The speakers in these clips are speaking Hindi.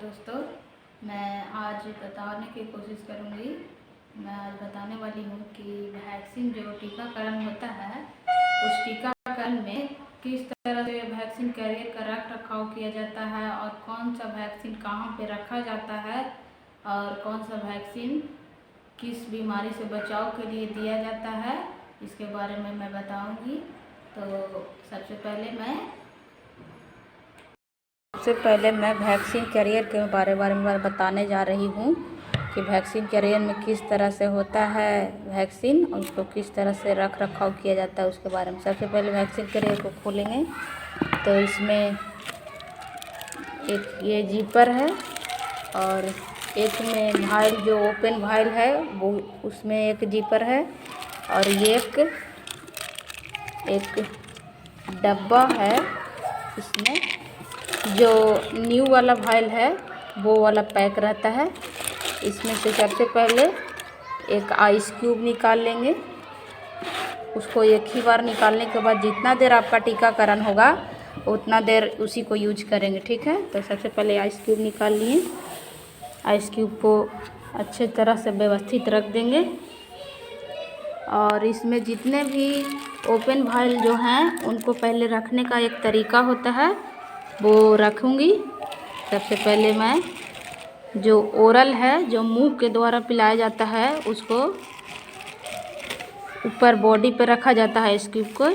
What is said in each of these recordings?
दोस्तों, मैं आज बताने की कोशिश करूंगी। मैं आज बताने वाली हूँ कि वैक्सीन जो टीकाकरण होता है, उस टीकाकरण में किस तरह से वैक्सीन कैरियर का रख रखाव किया जाता है और कौन सा वैक्सीन कहाँ पे रखा जाता है और कौन सा वैक्सीन किस बीमारी से बचाव के लिए दिया जाता है, इसके बारे में मैं बताऊंगी। तो सबसे पहले मैं वैक्सीन कैरियर के बारे में बताने जा रही हूँ कि वैक्सीन कैरियर में किस तरह से होता है वैक्सीन और उसको किस तरह से रख रखाव किया जाता है उसके बारे में। सबसे पहले वैक्सीन कैरियर को खोलेंगे तो इसमें एक ये जीपर है और एक में वाइल जो ओपन वाइल है वो उसमें एक जीपर है और ये एक डब्बा है। इसमें जो न्यू वाला वाइल है वो वाला पैक रहता है। इसमें से सबसे पहले एक आइस क्यूब निकाल लेंगे। उसको एक ही बार निकालने के बाद जितना देर आपका टीकाकरण होगा उतना देर उसी को यूज करेंगे, ठीक है। तो सबसे पहले आइस क्यूब निकाल लिए। आइस क्यूब को अच्छे तरह से व्यवस्थित रख देंगे और इसमें जितने भी ओपन वाइल जो हैं उनको पहले रखने का एक तरीका होता है, वो रखूँगी। सबसे पहले मैं जो ओरल है, जो मुंह के द्वारा पिलाया जाता है, उसको ऊपर बॉडी पे रखा जाता है इस क्यूब को।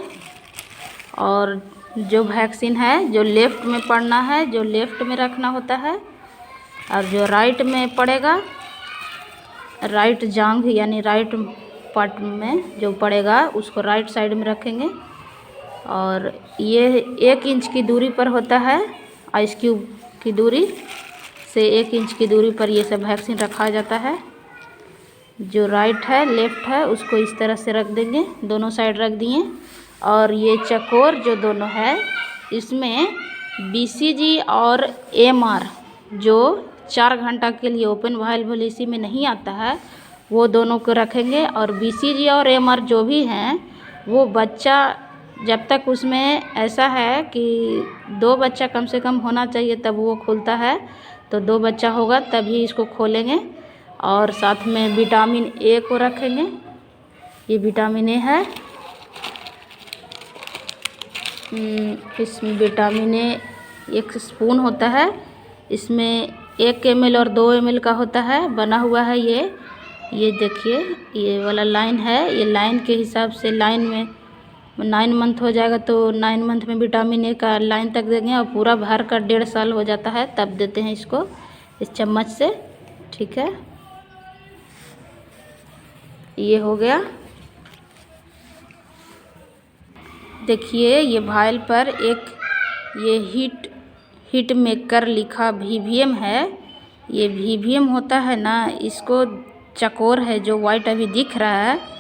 और जो वैक्सीन है जो लेफ़्ट में पड़ना है, जो लेफ़्ट में रखना होता है, और जो राइट में पड़ेगा, राइट जांघ यानी राइट पार्ट में जो पड़ेगा उसको राइट साइड में रखेंगे। और ये 1 इंच की दूरी पर होता है। आइस क्यूब की दूरी से 1 इंच की दूरी पर ये सब वैक्सीन रखा जाता है। जो राइट है लेफ़्ट है उसको इस तरह से रख देंगे, दोनों साइड रख दिए। और ये चकोर जो दोनों है इसमें BCG और MR जो 4 घंटा के लिए ओपन वाइल पॉलिसी में नहीं आता है वो दोनों को रखेंगे। और BCG और MR जो भी हैं वो बच्चा जब तक उसमें ऐसा है कि 2 बच्चा कम से कम होना चाहिए तब वो खुलता है, तो 2 बच्चा होगा तभी इसको खोलेंगे। और साथ में विटामिन A को रखेंगे। ये विटामिन A है। इसमें विटामिन A 1 स्पून होता है। इसमें 1 ml और 2 ml का होता है, बना हुआ है। ये देखिए ये वाला लाइन है। ये लाइन के हिसाब से लाइन में 9 मंथ हो जाएगा तो 9 मंथ में विटामिन A का लाइन तक देंगे और पूरा भर कर 1.5 साल हो जाता है तब देते हैं इसको इस चम्मच से, ठीक है। ये हो गया। देखिए ये वाइल पर एक ये हीट मेकर लिखा VVM है। ये VVM होता है ना, इसको चकोर है जो वाइट अभी दिख रहा है।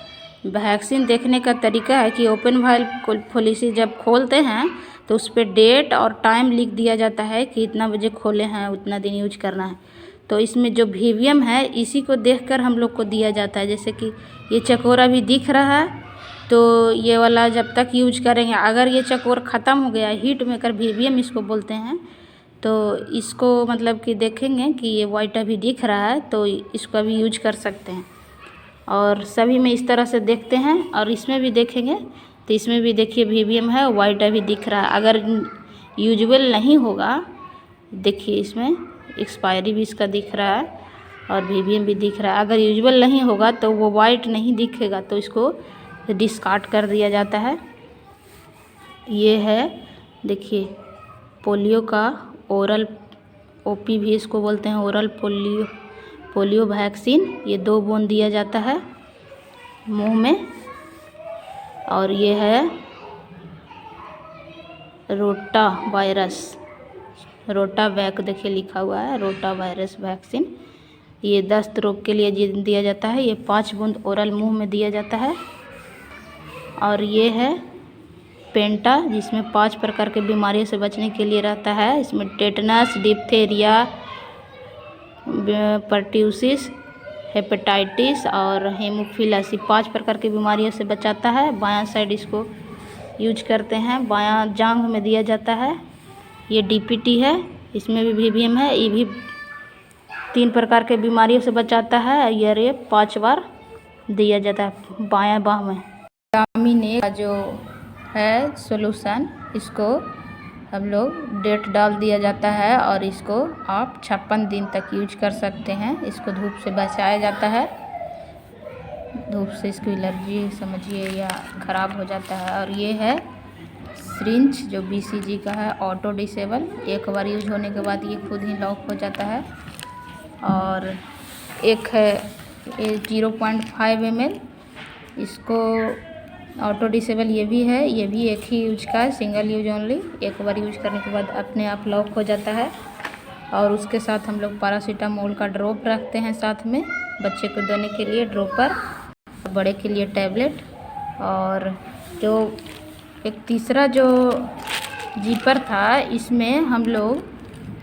वैक्सीन देखने का तरीका है कि ओपन वाइल पॉलिसी जब खोलते हैं तो उस पर डेट और टाइम लिख दिया जाता है कि इतना बजे खोले हैं उतना दिन यूज करना है। तो इसमें जो VVM है इसी को देखकर हम लोग को दिया जाता है। जैसे कि ये चकोर अभी दिख रहा है तो ये वाला जब तक यूज करेंगे, अगर ये चकोर ख़त्म हो गया, हीट मेकर VVM इसको बोलते हैं, तो इसको मतलब कि देखेंगे कि ये वाइट अभी दिख रहा है तो इसको अभी यूज कर सकते हैं। और सभी में इस तरह से देखते हैं और इसमें भी देखेंगे तो इसमें भी देखिए VVM है, वाइट अभी दिख रहा है। अगर यूजुअल नहीं होगा, देखिए इसमें एक्सपायरी भी इसका दिख रहा है और VVM भी दिख रहा है। अगर यूजुअल नहीं होगा तो वो वाइट नहीं दिखेगा तो इसको डिस्कार्ड कर दिया जाता है। ये है देखिए पोलियो का ओरल OP भी इसको बोलते हैं, ओरल पोलियो वैक्सीन। ये 2 बूंद दिया जाता है मुंह में। और ये है रोटावैक, देखिए लिखा हुआ है रोटावायरस वैक्सीन। ये दस्त रोग के लिए दिया जाता है। ये 5 बूंद ओरल मुंह में दिया जाता है। और ये है पेंटा, जिसमें 5 प्रकार के बीमारियों से बचने के लिए रहता है। इसमें टेटनस, डिप्थेरिया, पर्ट्यूसिस, हेपेटाइटिस और हेमोफिलस, 5 प्रकार की बीमारियों से बचाता है। बायां साइड इसको यूज करते हैं, बायां जांघ में दिया जाता है। ये DPT है, इसमें भी VVM है। ये भी 3 प्रकार के बीमारियों से बचाता है। ये 5 बार दिया जाता है बायां बाह में। विटामिन ए का जो है सॉल्यूशन, इसको हम लोग डेट डाल दिया जाता है और इसको आप 56 दिन तक यूज कर सकते हैं। इसको धूप से बचाया जाता है, धूप से इसकी एलर्जी समझिए या ख़राब हो जाता है। और ये है सिरिंज जो BCG का है, ऑटो डिसेबल। एक बार यूज होने के बाद ये खुद ही लॉक हो जाता है। और एक है 0.5 ml, इसको ऑटो डिसेबल ये भी है, ये भी एक ही यूज का है, सिंगल यूज ओनली। एक बार यूज करने के बाद अपने आप लॉक हो जाता है। और उसके साथ हम लोग पैरासीटामोल का ड्रॉप रखते हैं साथ में, बच्चे को देने के लिए ड्रॉपर, बड़े के लिए टैबलेट। और जो एक तीसरा जो जीपर था, इसमें हम लोग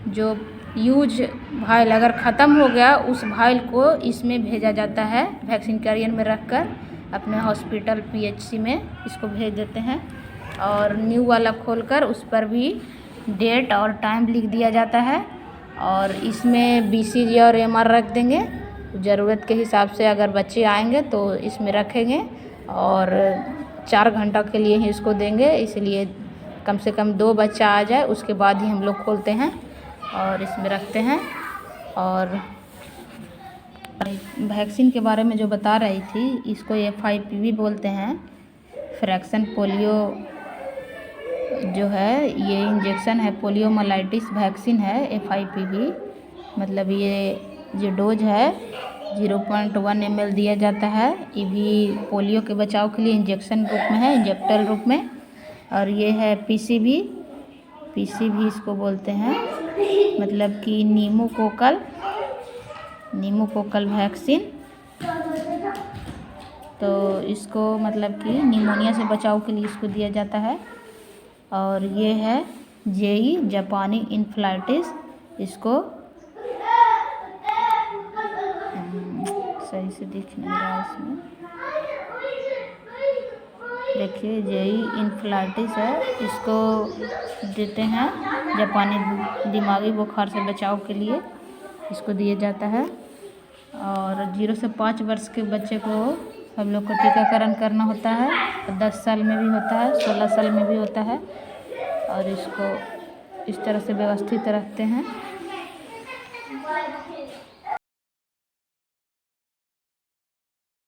जो यूज भाइल अगर ख़त्म हो गया, उस भाइल को इसमें भेजा जाता है, वैक्सीन कैरियर में रखकर अपने हॉस्पिटल PHC में इसको भेज देते हैं। और न्यू वाला खोलकर उस पर भी डेट और टाइम लिख दिया जाता है। और इसमें BCG और MR रख देंगे, ज़रूरत के हिसाब से अगर बच्चे आएंगे तो इसमें रखेंगे। और 4 घंटा के लिए ही इसको देंगे, इसलिए कम से कम 2 बच्चा आ जाए उसके बाद ही हम लोग खोलते हैं और इसमें रखते हैं। और वैक्सीन के बारे में जो बता रही थी, इसको FIPV बोलते हैं, फ्रैक्शन पोलियो जो है, ये इंजेक्शन है, पोलियोमाइलाइटिस वैक्सीन है FIPV। मतलब ये जो डोज है 0.1 ml दिया जाता है। ये भी पोलियो के बचाव के लिए इंजेक्शन रूप में है, इंजेक्टर रूप में। और ये है PCV इसको बोलते हैं, मतलब कि नीमोकोकल वैक्सीन। तो इसको मतलब कि निमोनिया से बचाव के लिए इसको दिया जाता है। और ये है JE जापानी इन्फ्लाइटिस, इसको सही से दिख नहीं रहा है इसमें, देखिए JE इन्फ्लाइटिस है, इसको देते हैं जापानी दिमागी बुखार से बचाव के लिए, इसको दिया जाता है। और 0 से 5 वर्ष के बच्चे को हम लोग को टीकाकरण करना होता है। 10 साल में भी होता है, 16 साल में भी होता है। और इसको इस तरह से व्यवस्थित रखते हैं।